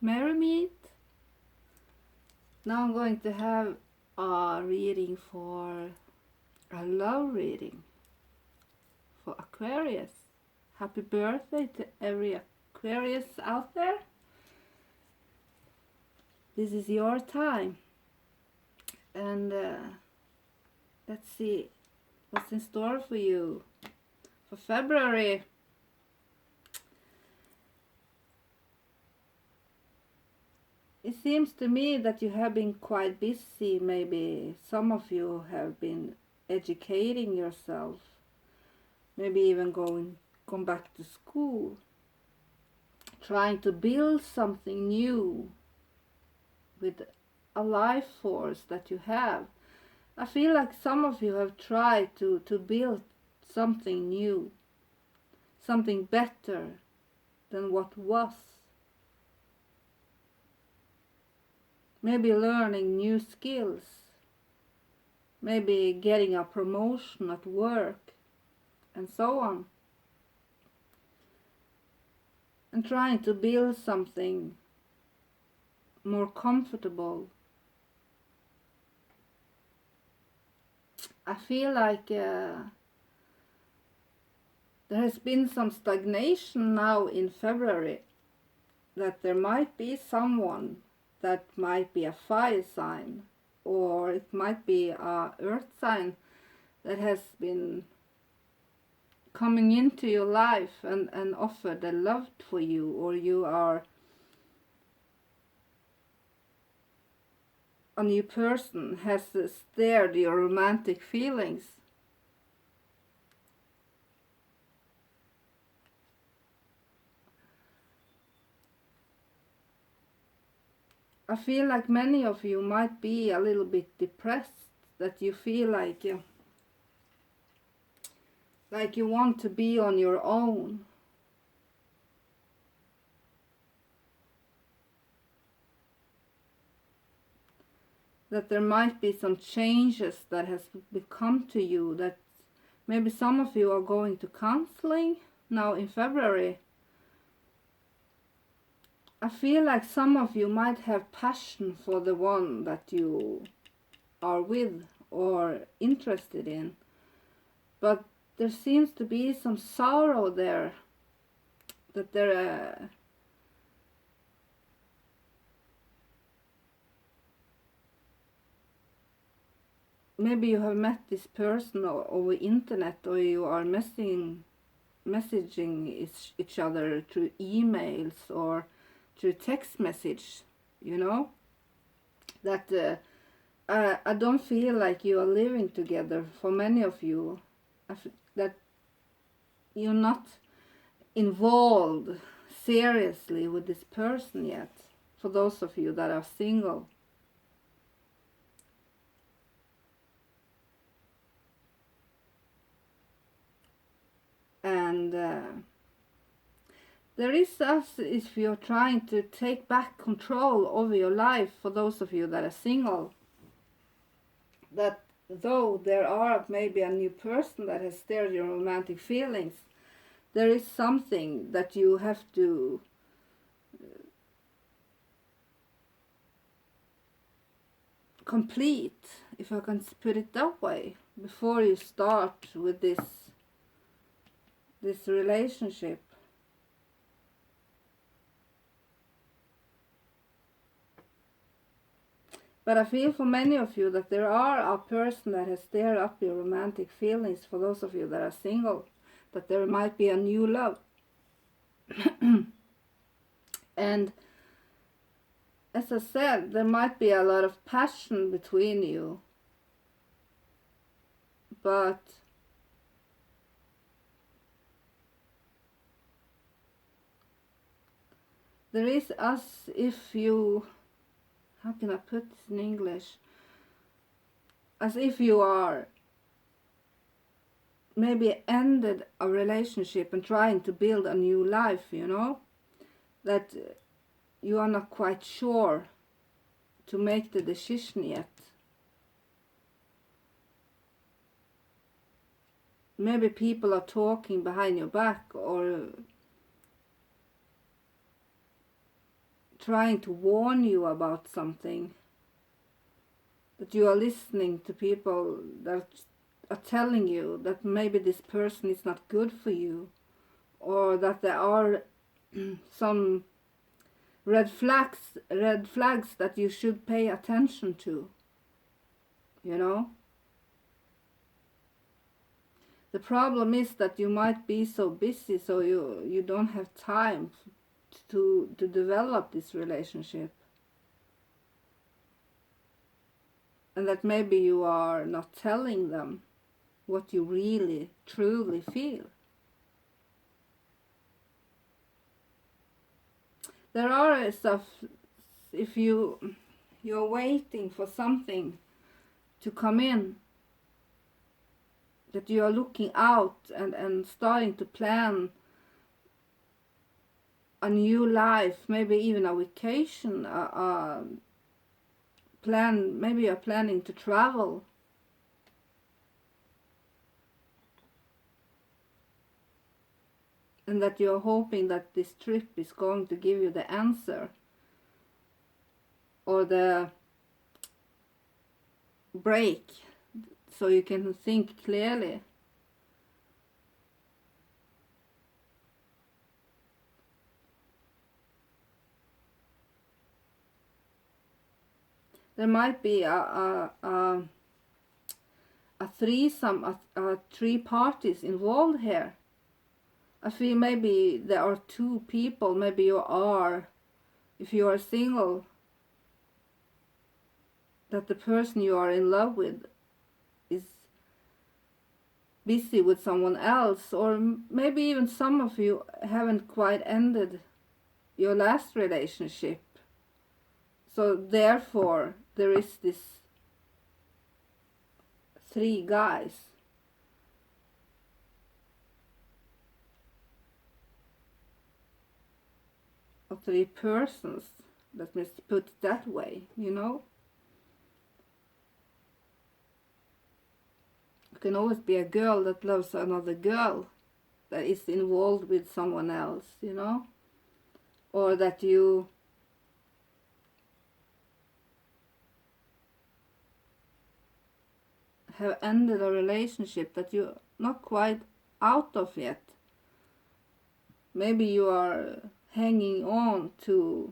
Merry meet. Now I'm going to have a reading for a love reading for Aquarius. Happy birthday to every Aquarius out there. This is your time. And let's see what's in store for you for February. It seems to me that you have been quite busy. Maybe some of you have been educating yourself. Maybe even come back to school. Trying to build something new with a life force that you have. I feel like some of you have tried to build something new. Something better than what was. Maybe learning new skills, maybe getting a promotion at work, and so on. And trying to build something more comfortable. I feel like there has been some stagnation now in February, that there might be someone that might be a fire sign, or it might be a earth sign that has been coming into your life and offer the love for you, or you are a new person has stirred your romantic feelings. I feel like many of you might be a little bit depressed, that you feel like you want to be on your own. That there might be some changes that has become to you, that maybe some of you are going to counseling now in February. I feel like some of you might have passion for the one that you are with or interested in, but there seems to be some sorrow there, that there maybe you have met this person over internet, or you are messaging each other through emails or through text message, you know, that I don't feel like you are living together. For many of you, that you're not involved seriously with this person yet, for those of you that are single. And there is us, if you're trying to take back control over your life, for those of you that are single, that though there are maybe a new person that has stirred your romantic feelings, there is something that you have to complete, if I can put it that way, before you start with this relationship. But I feel for many of you that there are a person that has stirred up your romantic feelings, for those of you that are single, that there might be a new love. And as I said, there might be a lot of passion between you, but there is as if you, how can I put this in English? As if you are maybe ended a relationship and trying to build a new life, you know? That you are not quite sure to make the decision yet. Maybe people are talking behind your back, or trying to warn you about something. That you are listening to people that are telling you that maybe this person is not good for you, or that there are some red flags that you should pay attention to, you know. The problem is that you might be so busy, so you don't have time to develop this relationship, and that maybe you are not telling them what you really truly feel. There are stuff, if you're waiting for something to come in, that you are looking out and starting to plan a new life, maybe even a vacation, maybe you're planning to travel. And that you're hoping that this trip is going to give you the answer, or the break, so you can think clearly. There might be a threesome, three parties involved here. I feel maybe there are two people, maybe you are, if you are single, that the person you are in love with is busy with someone else, or maybe even some of you haven't quite ended your last relationship. So therefore there is this three guys. Or three persons, let me put it that way, you know. It can always be a girl that loves another girl that is involved with someone else, you know. Or that you have ended a relationship that you're not quite out of yet. Maybe you are hanging on to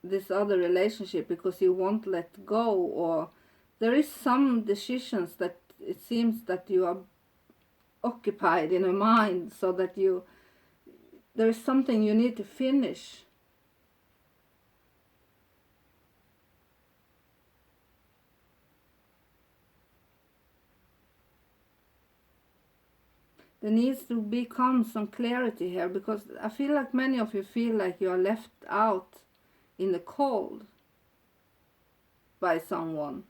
this other relationship because you won't let go, or there is some decisions that it seems that you are occupied in your mind, so that there is something you need to finish. There needs to become some clarity here, because I feel like many of you feel like you are left out in the cold by someone,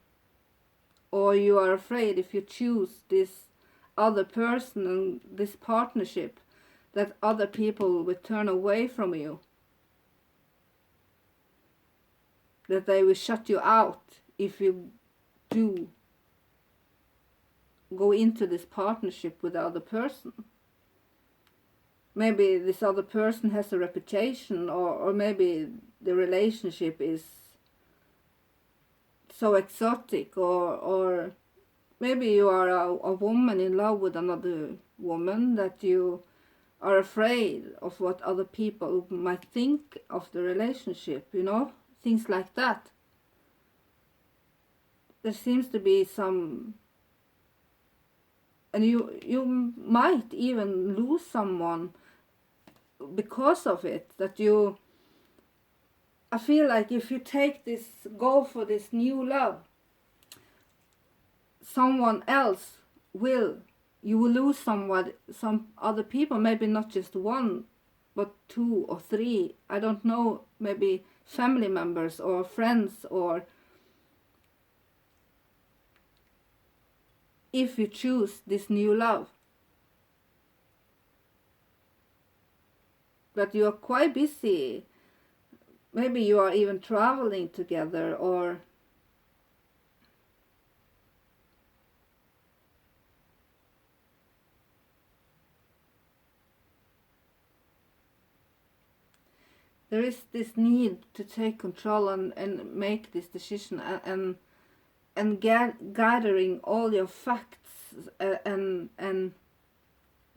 or you are afraid if you choose this other person and this partnership that other people will turn away from you, that they will shut you out if you do go into this partnership with the other person. Maybe this other person has a reputation, or maybe the relationship is so exotic, or maybe you are a woman in love with another woman, that you are afraid of what other people might think of the relationship, you know, things like that. There seems to be some, and you might even lose someone because of it, that you, I feel like if you go for this new love, someone else you will lose some other people, maybe not just one, but two or three, I don't know, maybe family members or friends, or if you choose this new love. But you are quite busy. Maybe you are even traveling together, or there is this need to take control and make this decision, and gathering all your facts, and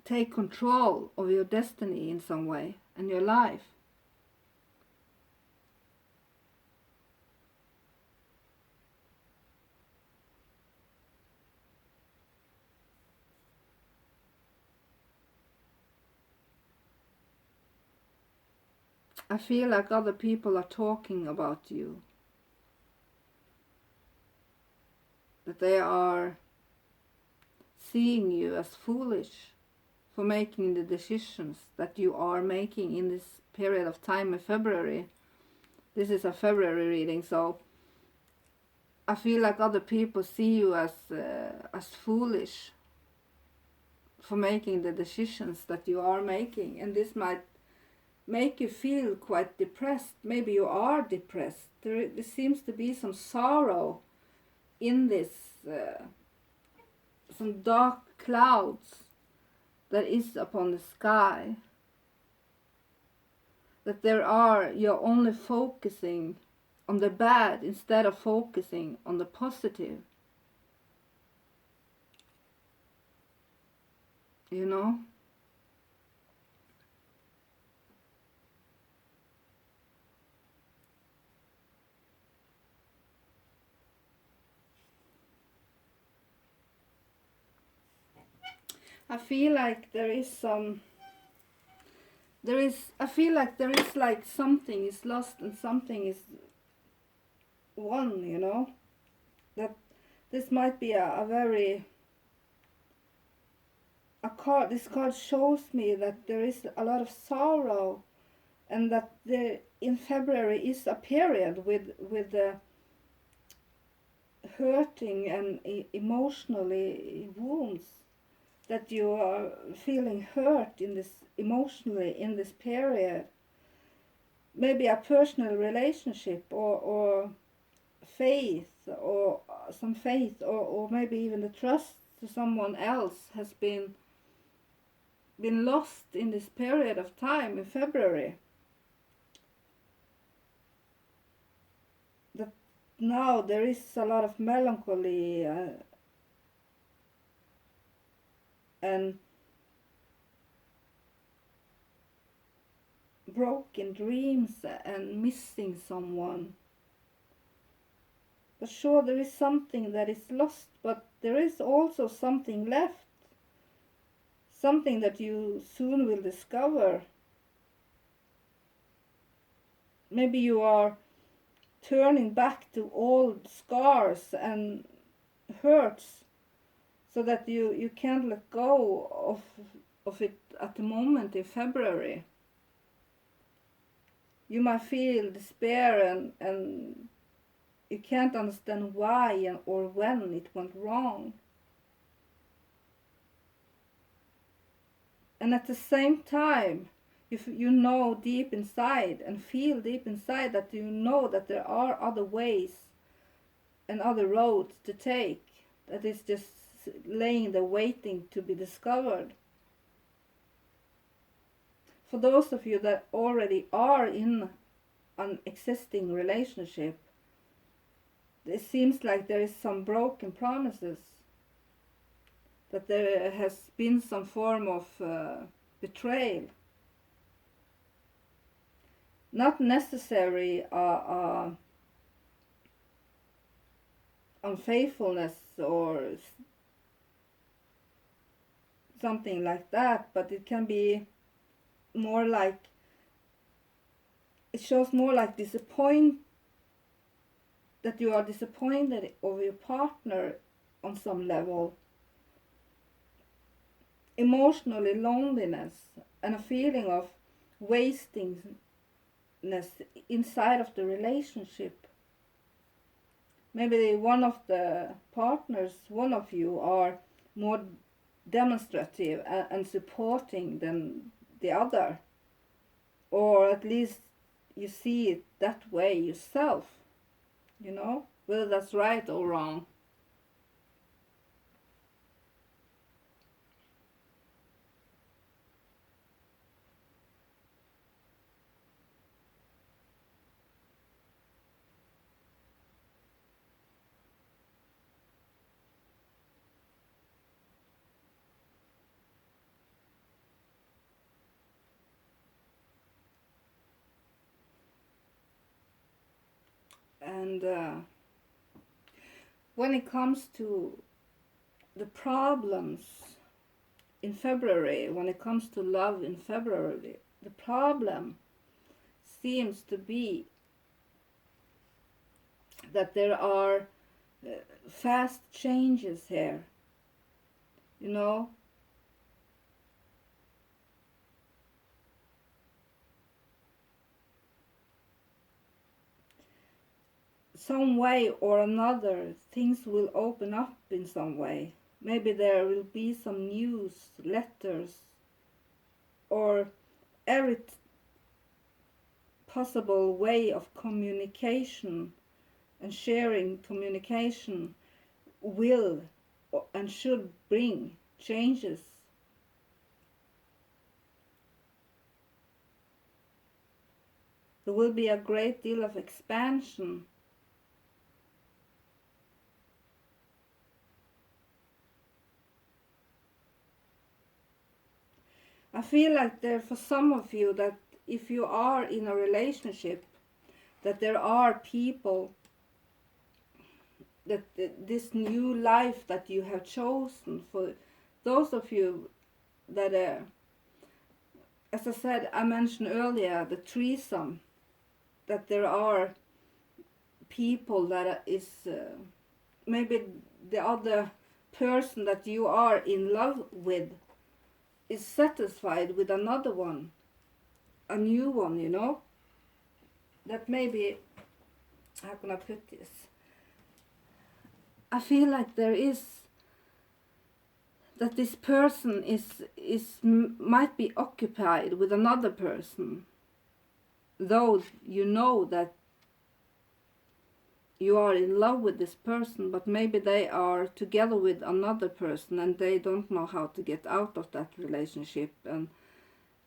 take control of your destiny in some way and your life. I feel like other people are talking about you, that they are seeing you as foolish for making the decisions that you are making in this period of time in February. This is a February reading, so I feel like other people see you as foolish for making the decisions that you are making, and this might make you feel quite depressed. Maybe you are depressed. There seems to be some sorrow in this, some dark clouds that is upon the sky. That you're only focusing on the bad instead of focusing on the positive. You know? I feel like I feel like there is like something is lost and something is won, you know? That this might be a very, this card shows me that there is a lot of sorrow, and that in February is a period with the hurting and emotionally wounds, that you are feeling hurt in this emotionally in this period. Maybe a personal relationship or faith, or some faith, or maybe even the trust to someone else has been lost in this period of time in February. That now there is a lot of melancholy and broken dreams and missing someone. But sure, there is something that is lost, but there is also something left. Something that you soon will discover. Maybe you are turning back to old scars and hurts, so that you can't let go of it at the moment in February. You might feel despair and you can't understand why or when it went wrong. And at the same time, if you know deep inside and feel deep inside that you know that there are other ways and other roads to take, that is just laying there waiting to be discovered. For those of you that already are in an existing relationship, it seems like there is some broken promises, that there has been some form of betrayal. Not necessarily unfaithfulness or something like that, but it can be more like, it shows more like that you are disappointed of your partner on some level. Emotionally loneliness and a feeling of wastingness inside of the relationship. Maybe one of the partners, one of you, are more demonstrative and supporting than the other, or at least you see it that way yourself, you know, whether that's right or wrong. And when it comes to the problems in February, when it comes to love in February, the problem seems to be that there are fast changes here, you know. Some way or another, things will open up in some way. Maybe there will be some news, letters, or every possible way of communication and sharing communication will and should bring changes. There will be a great deal of expansion. I feel like there, for some of you, that if you are in a relationship, that there are people that this new life that you have chosen, for those of you that as I said, I mentioned earlier the threesome, that there are people that is maybe the other person that you are in love with is satisfied with another one, a new one, you know. That maybe, how can I put this? I feel like there is, that this person might be occupied with another person, though you know that you are in love with this person, but maybe they are together with another person and they don't know how to get out of that relationship, and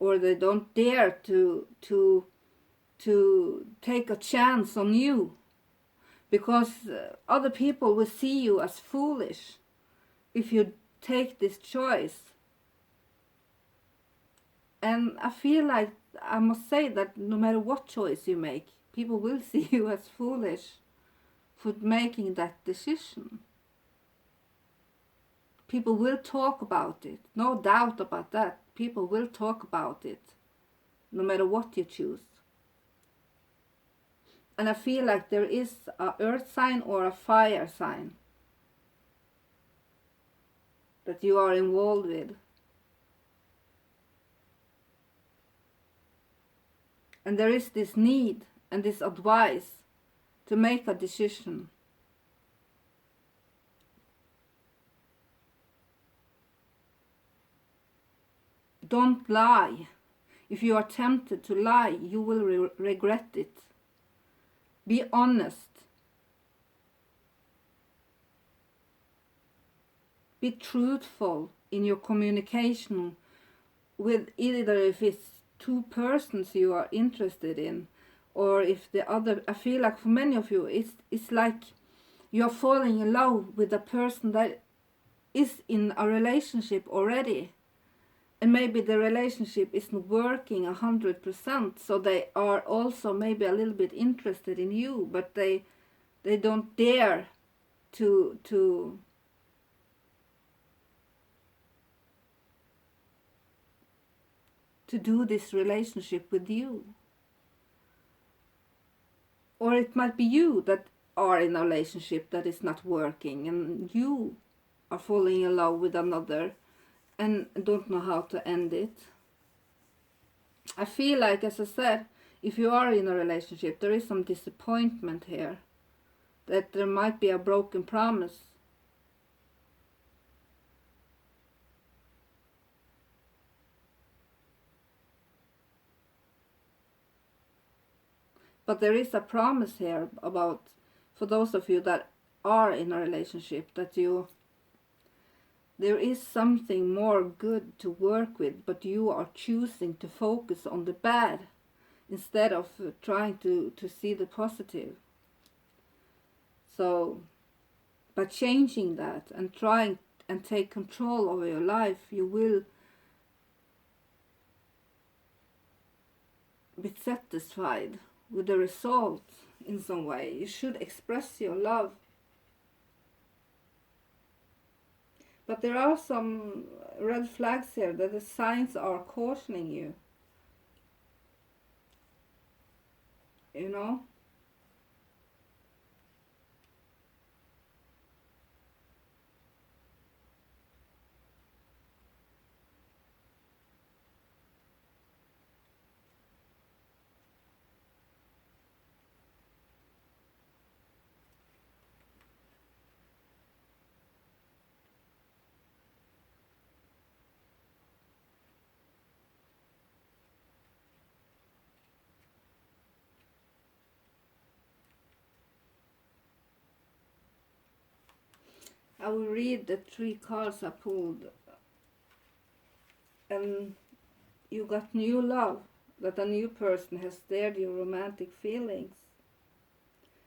or they don't dare to take a chance on you, because other people will see you as foolish if you take this choice. And I feel like I must say that no matter what choice you make, people will see you as foolish for making that decision. People will talk about it, no doubt about that. People will talk about it, no matter what you choose. And I feel like there is a earth sign or a fire sign that you are involved with. And there is this need and this advice to make a decision. Don't lie. If you are tempted to lie, you will regret it. Be honest. Be truthful in your communication with either if it's two persons you are interested in, or if the other. I feel like for many of you it's like you're falling in love with a person that is in a relationship already, and maybe the relationship isn't working 100%, so they are also maybe a little bit interested in you, but they don't dare to do this relationship with you. Or it might be you that are in a relationship that is not working, and you are falling in love with another and don't know how to end it. I feel like, as I said, if you are in a relationship, there is some disappointment here, that there might be a broken promise. But there is a promise here about, for those of you that are in a relationship, that there is something more good to work with, but you are choosing to focus on the bad instead of trying to see the positive. So by changing that and trying and take control over your life, you will be satisfied with the result in some way. You should express your love. But there are some red flags here that the signs are cautioning you. You know? I will read the 3 cards I pulled. And you got new love, that a new person has stirred your romantic feelings.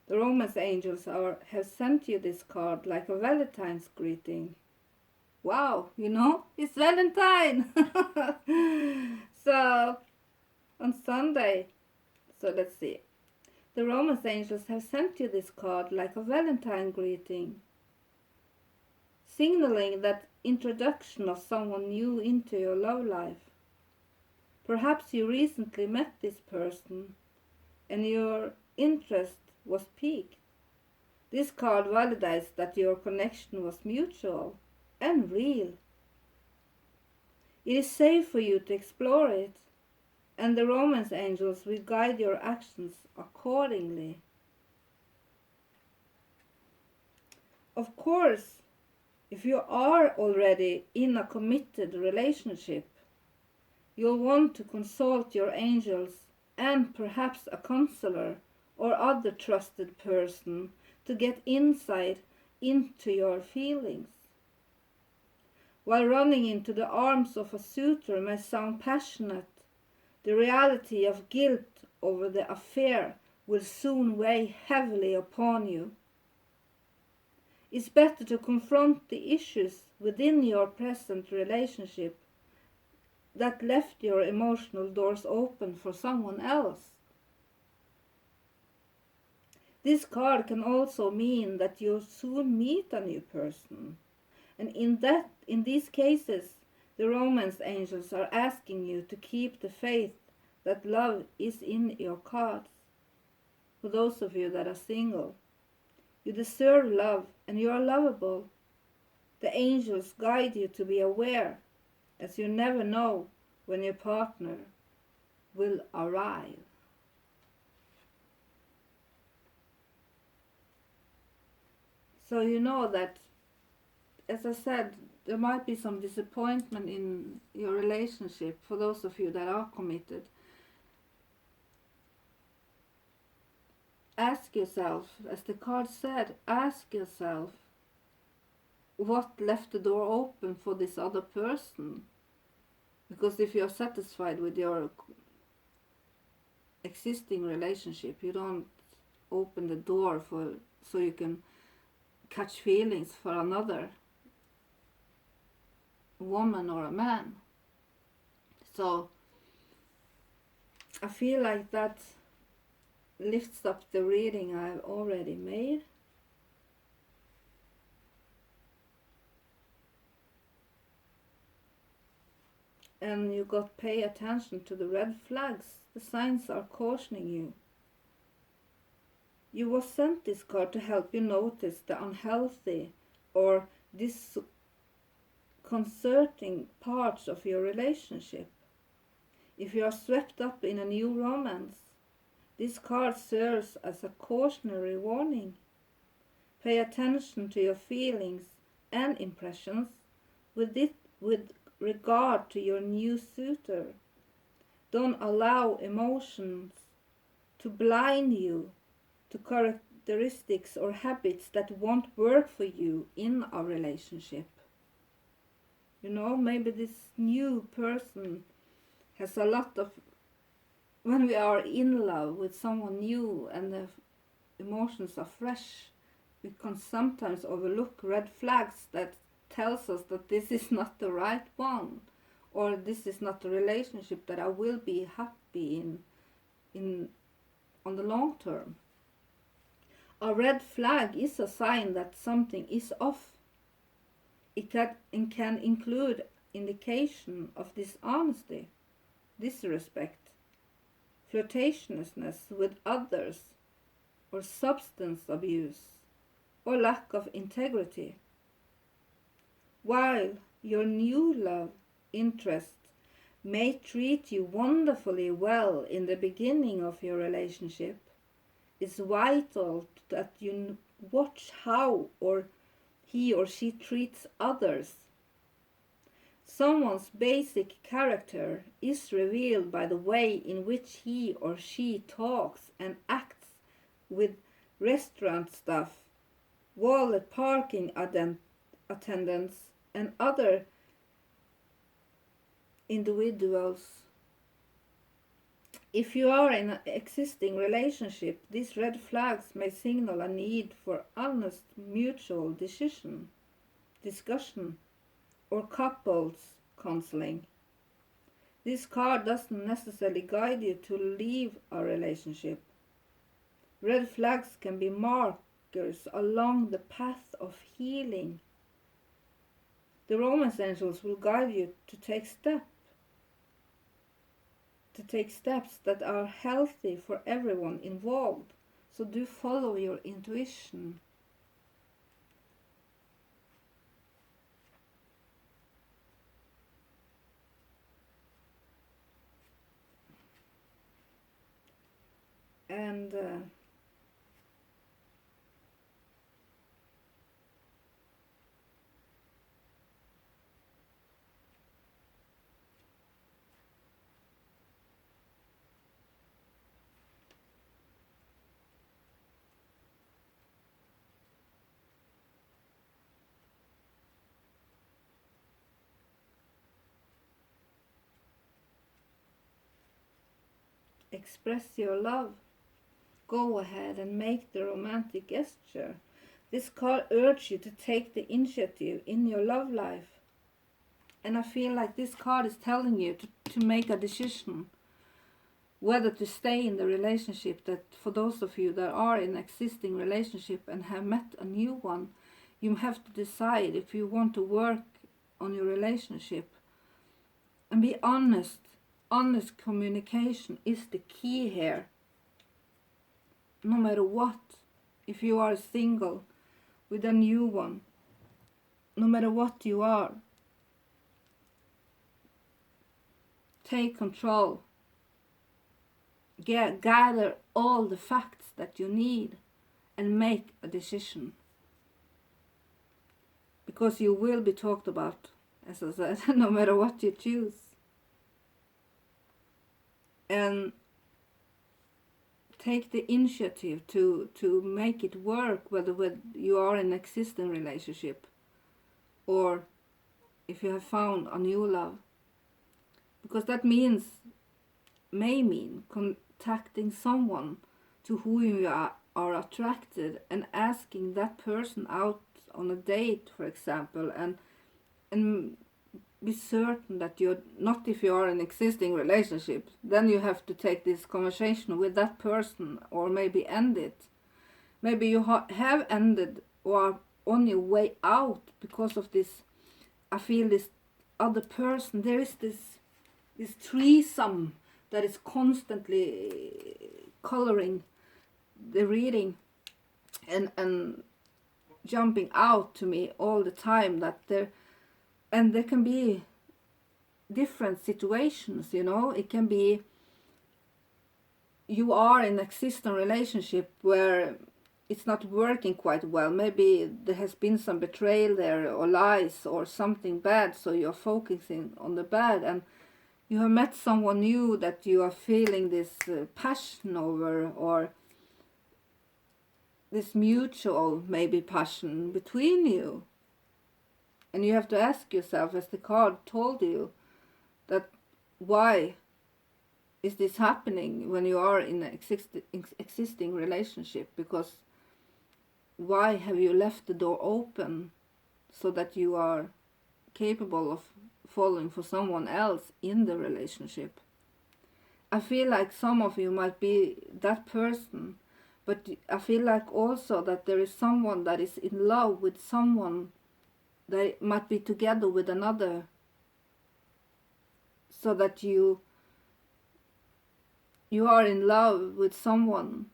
The romance angels have sent you this card like a Valentine's greeting. Wow, you know, it's Valentine! So, on Sunday, so let's see. The romance angels have sent you this card like a Valentine greeting, signaling that introduction of someone new into your love life. Perhaps you recently met this person and your interest was piqued. This card validates that your connection was mutual and real. It is safe for you to explore it, and the romance angels will guide your actions accordingly. Of course, if you are already in a committed relationship, you'll want to consult your angels and perhaps a counselor or other trusted person to get insight into your feelings. While running into the arms of a suitor may sound passionate, the reality of guilt over the affair will soon weigh heavily upon you. It's better to confront the issues within your present relationship that left your emotional doors open for someone else. This card can also mean that you'll soon meet a new person. And in these cases, the romance angels are asking you to keep the faith that love is in your cards. For those of you that are single, you deserve love and you are lovable. The angels guide you to be aware, as you never know when your partner will arrive. So you know that, as I said, there might be some disappointment in your relationship for those of you that are committed. Ask yourself, as the card said, ask yourself what left the door open for this other person. Because if you're satisfied with your existing relationship, you don't open the door so you can catch feelings for another woman or a man. So I feel like that lifts up the reading I've already made. And you got pay attention to the red flags. The signs are cautioning you. You was sent this card to help you notice the unhealthy or disconcerting parts of your relationship. If you are swept up in a new romance, this card serves as a cautionary warning. Pay attention to your feelings and impressions with regard to your new suitor. Don't allow emotions to blind you to characteristics or habits that won't work for you in a relationship. You know, maybe this new person has a lot of, when we are in love with someone new and the emotions are fresh, we can sometimes overlook red flags that tells us that this is not the right one, or this is not the relationship that I will be happy in on the long term. A red flag is a sign that something is off. It can include indication of dishonesty, disrespect, flirtatiousness with others, or substance abuse, or lack of integrity. While your new love interest may treat you wonderfully well in the beginning of your relationship, it's vital that you watch how or he or she treats others. Someone's basic character is revealed by the way in which he or she talks and acts with restaurant staff, valet parking attendants, and other individuals. If you are in an existing relationship, these red flags may signal a need for honest mutual discussion, or couples counseling. This card doesn't necessarily guide you to leave a relationship. Red flags can be markers along the path of healing. The romance angels will guide you to take steps that are healthy for everyone involved. So do follow your intuition. And express your love. Go ahead and make the romantic gesture. This card urges you to take the initiative in your love life. And I feel like this card is telling you to make a decision whether to stay in the relationship. That for those of you that are in an existing relationship and have met a new one, you have to decide if you want to work on your relationship. And be honest. Honest communication is the key here. No matter what, if you are single with a new one, no matter what you are, take control. Gather all the facts that you need and make a decision. Because you will be talked about, as I said, no matter what you choose. And take the initiative to make it work, whether you are in an existing relationship or if you have found a new love. Because that may mean contacting someone to whom you are attracted and asking that person out on a date, for example, and be certain that you're not, if you are in an existing relationship, then you have to take this conversation with that person or maybe end it. Maybe you have ended or are on your way out because of this. I feel this other person, there is this threesome that is constantly coloring the reading and jumping out to me all the time, that there can be different situations, It can be you are in an existing relationship where it's not working quite well. Maybe there has been some betrayal there or lies or something bad, so you're focusing on the bad, and you have met someone new that you are feeling this passion over, or this mutual maybe passion between you. And you have to ask yourself, as the card told you, that why is this happening when you are in an existing relationship? Because why have you left the door open so that you are capable of falling for someone else in the relationship? I feel like some of you might be that person, but I feel like also that there is someone that is in love with someone that might be together with another, so that you are in love with someone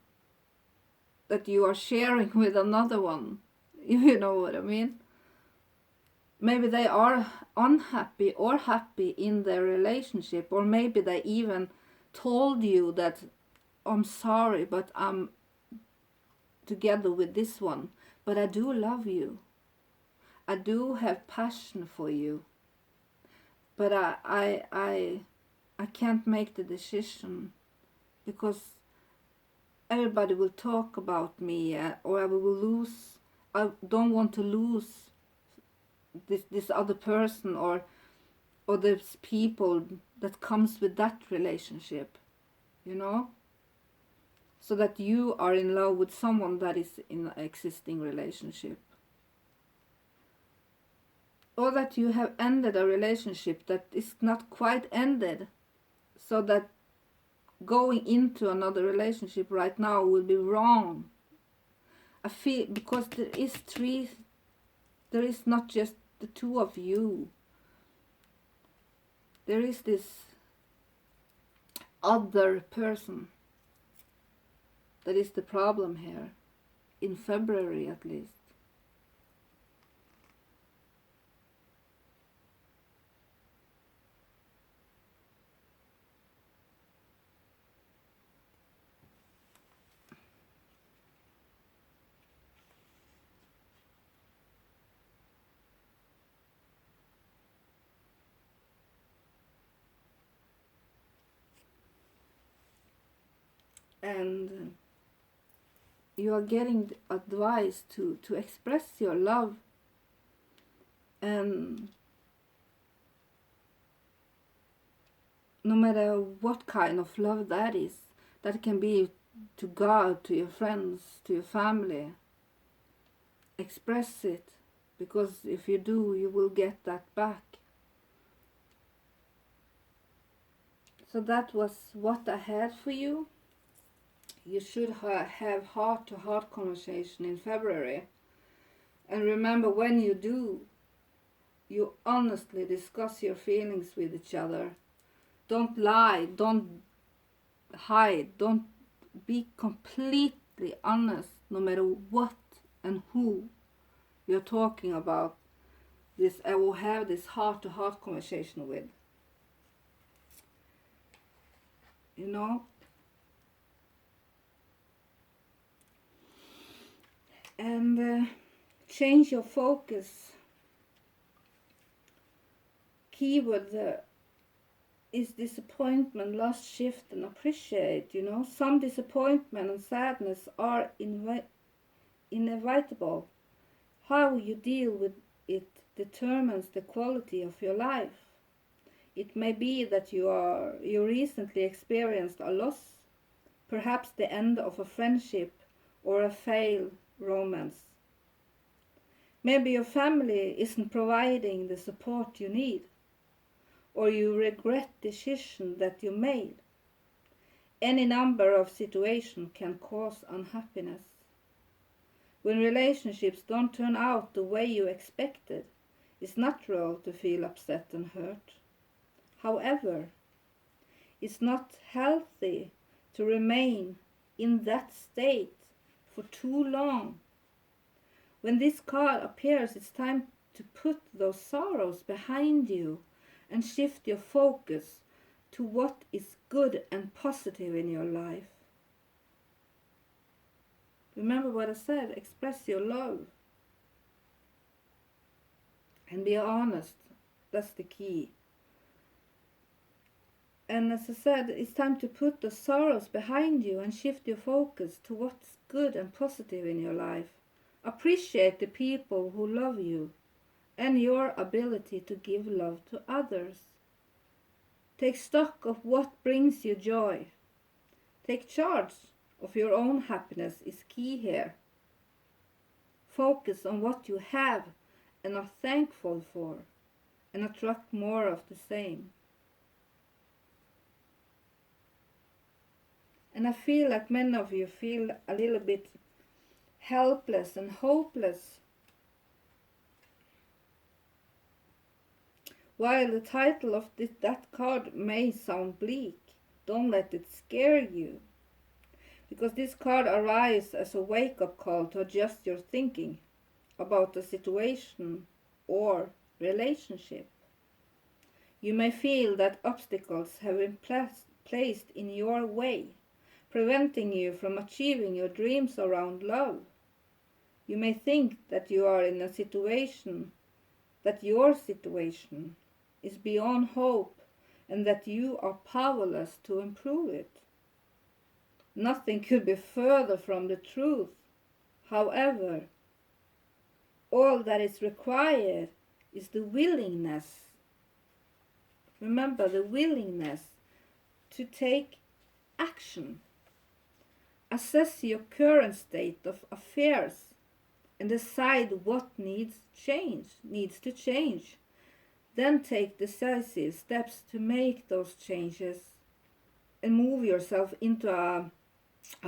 that you are sharing with another one. You know what I mean? Maybe they are unhappy or happy in their relationship, or maybe they even told you that, I'm sorry, but I'm together with this one, but I do love you. I do have passion for you, but I can't make the decision because everybody will talk about me, or I will lose. I don't want to lose this other person, or these people that comes with that relationship, you know? So that you are in love with someone that is in an existing relationship. Or that you have ended a relationship that is not quite ended, so that going into another relationship right now will be wrong. I feel, because there is not just the two of you. There is this other person that is the problem here, in February at least. And you are getting advice to express your love, and no matter what kind of love that is, that can be to God, to your friends, to your family. Express it, because if you do, you will get that back. So that was what I had for you. You should have heart-to-heart conversation in February. And remember, when you do, you honestly discuss your feelings with each other. Don't lie, don't hide, don't, be completely honest no matter what and who you're talking about. This, I will have this heart-to-heart conversation with. You know? And change your focus. Keyword is disappointment, loss, shift, and appreciate. You know, some disappointment and sadness are inevitable. How you deal with it determines the quality of your life. It may be that you recently experienced a loss, perhaps the end of a friendship or a failed romance. Maybe your family isn't providing the support you need, or you regret decision that you made. Any number of situations can cause unhappiness. When relationships don't turn out the way you expected, it's natural to feel upset and hurt. However, it's not healthy to remain in that state for too long. When this card appears, it's time to put those sorrows behind you and shift your focus to what is good and positive in your life. Remember what I said, express your love. And be honest, that's the key. And as I said, it's time to put the sorrows behind you and shift your focus to what's good and positive in your life. Appreciate the people who love you and your ability to give love to others. Take stock of what brings you joy. Take charge of your own happiness is key here. Focus on what you have and are thankful for, and attract more of the same. And I feel like many of you feel a little bit helpless and hopeless. While the title of that card may sound bleak, don't let it scare you. Because this card arrives as a wake-up call to adjust your thinking about the situation or relationship. You may feel that obstacles have been placed in your way, preventing you from achieving your dreams around love. You may think that you are in a situation, that your situation is beyond hope and that you are powerless to improve it. Nothing could be further from the truth. However, all that is required is the willingness. Remember, the willingness to take action. Assess your current state of affairs and decide what needs to change. Then take decisive steps to make those changes and move yourself into a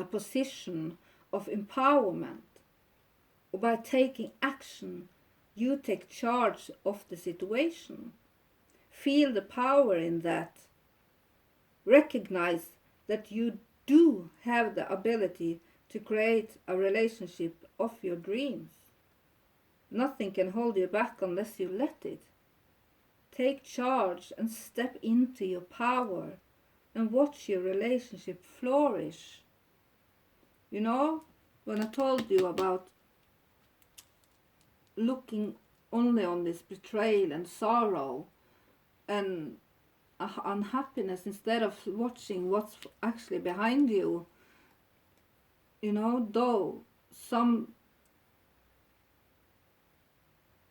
position of empowerment. By taking action, you take charge of the situation. Feel the power in that. Recognize that you do have the ability to create a relationship of your dreams. Nothing can hold you back unless you let it. Take charge and step into your power and watch your relationship flourish. You know, when I told you about looking only on this betrayal and sorrow and unhappiness instead of watching what's actually behind you, you know, though some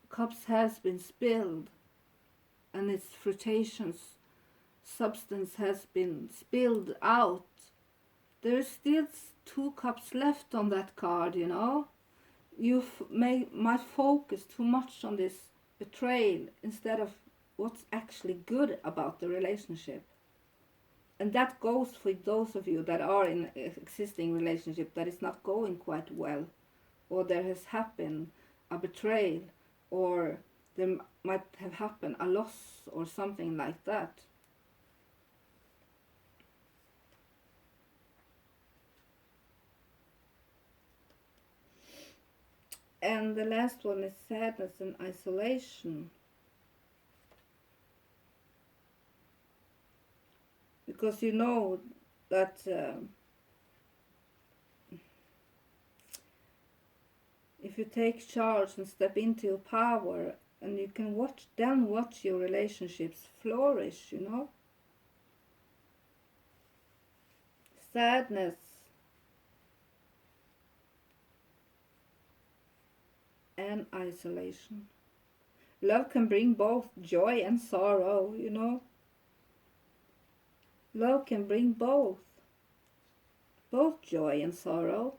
cups has been spilled and its fruitations substance has been spilled out, there is still 2 cups left on that card, you know. You might focus too much on this betrayal instead of what's actually good about the relationship. And that goes for those of you that are in an existing relationship that is not going quite well, or there has happened a betrayal, or there might have happened a loss or something like that. And the last one is sadness and isolation. Because you know that if you take charge and step into your power, and you can watch your relationships flourish, you know. Sadness and isolation. Love can bring both joy and sorrow, you know. Love can bring both joy and sorrow.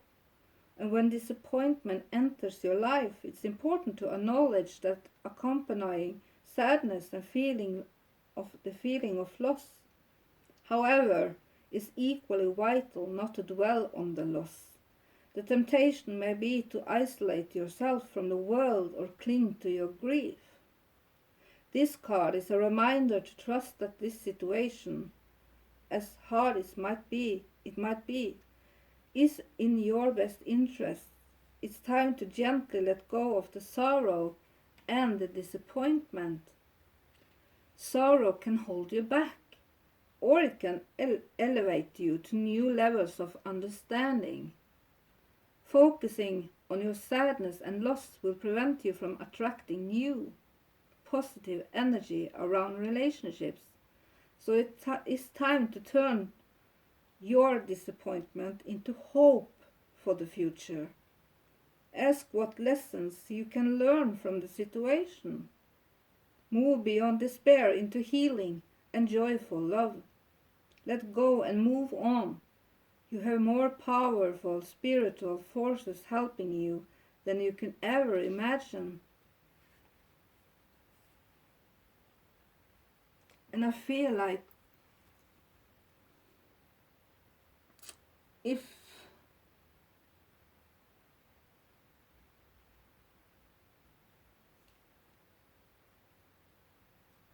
And when disappointment enters your life, it's important to acknowledge that accompanying sadness and feeling of loss, however, is equally vital not to dwell on the loss. The temptation may be to isolate yourself from the world or cling to your grief. This card is a reminder to trust that this situation, as hard as it might be, is in your best interest. It's time to gently let go of the sorrow and the disappointment. Sorrow can hold you back, or it can elevate you to new levels of understanding. Focusing on your sadness and loss will prevent you from attracting new, positive energy around relationships. So it's time to turn your disappointment into hope for the future. Ask what lessons you can learn from the situation. Move beyond despair into healing and joyful love. Let go and move on. You have more powerful spiritual forces helping you than you can ever imagine. And I feel like if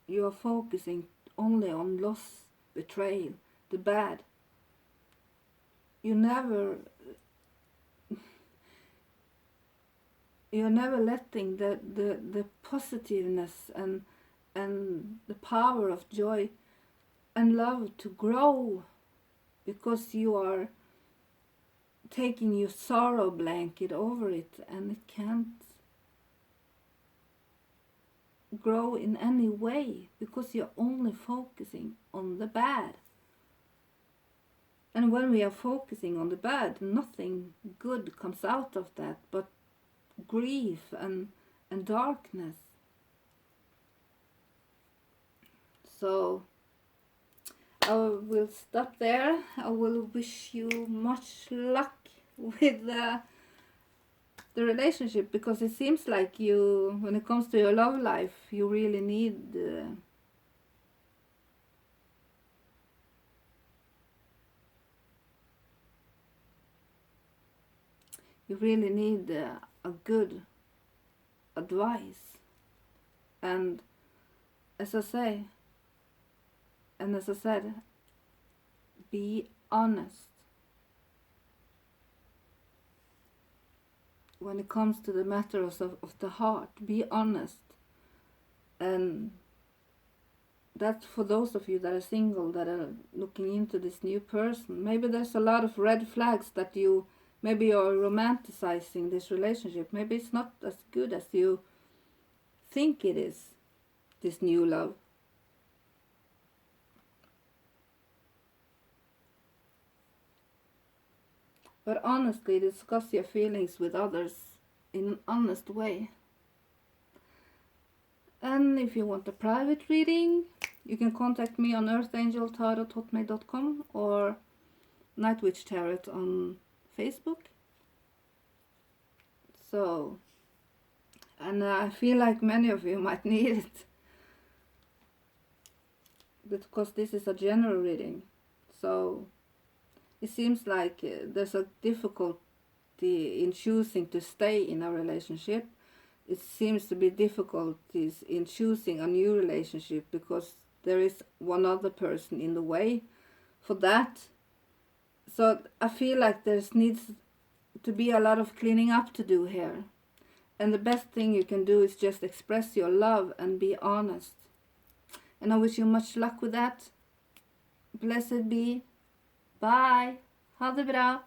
you are focusing only on loss, betrayal, the bad, you're never letting the positiveness and the power of joy and love to grow, because you are taking your sorrow blanket over it, and it can't grow in any way because you're only focusing on the bad. And when we are focusing on the bad, nothing good comes out of that but grief and darkness. So I will stop there. I will wish you much luck with the relationship, because it seems like you, when it comes to your love life, you really need a good advice. And as I said, be honest when it comes to the matters of the heart. Be honest. And that's for those of you that are single, that are looking into this new person. Maybe there's a lot of red flags that maybe you're romanticizing this relationship. Maybe it's not as good as you think it is, this new love. But honestly, discuss your feelings with others in an honest way. And if you want a private reading, you can contact me on earthangeltarot@hotmail.com or Nightwitch Tarot on Facebook. So, and I feel like many of you might need it, because this is a general reading. So it seems like there's a difficulty in choosing to stay in a relationship. It seems to be difficulties in choosing a new relationship because there is one other person in the way for that. So I feel like there needs to be a lot of cleaning up to do here. And the best thing you can do is just express your love and be honest. And I wish you much luck with that. Blessed be. Bye. Ha det bra.